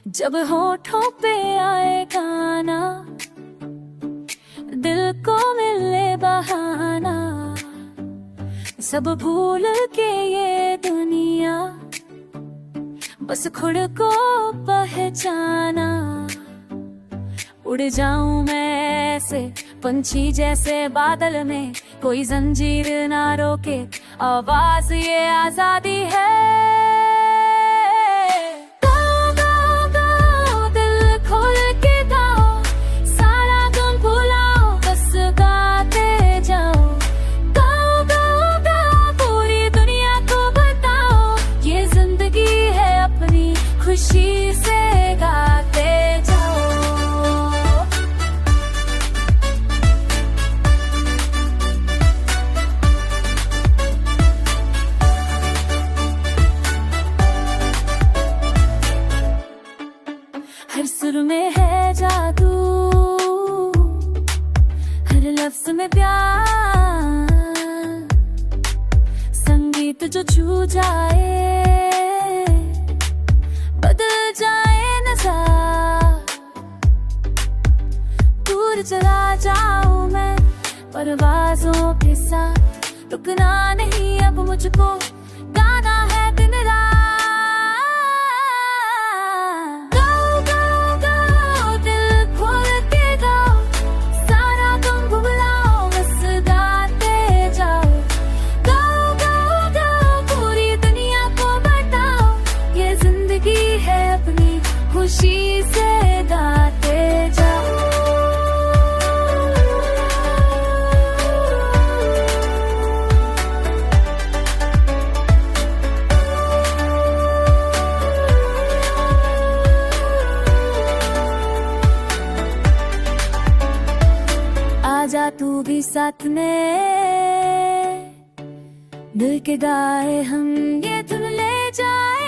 जब होठों पे आए गाना, दिल को मिले बहाना, सब भूल के ये दुनिया बस खुद को पहचाना। उड़ जाऊं मैं ऐसे पंछी जैसे बादल में, कोई जंजीर ना रोके, आवाज ये आजादी है। खुशी से गाते जाओ। हर सुर में है जादू, हर लफ्ज में प्यार, संगीत जो छू जाए बदल जाए नज़ारा। दूर चला जाऊं मैं परवाज़ों के साथ, रुकना नहीं अब मुझको, गाना है दिन रात। गाओ गाओ गाओ दिल खोल के गाओ, सारा गम भुलाओ, बस गाते जाओ। गाओ गाओ गाओ पूरी दुनिया को बताओ, ये जिंदगी है अपनी, खुशी से गाते जाओ। आजा तू भी साथ में, मिल के गाए हम ये धुन ले जाए।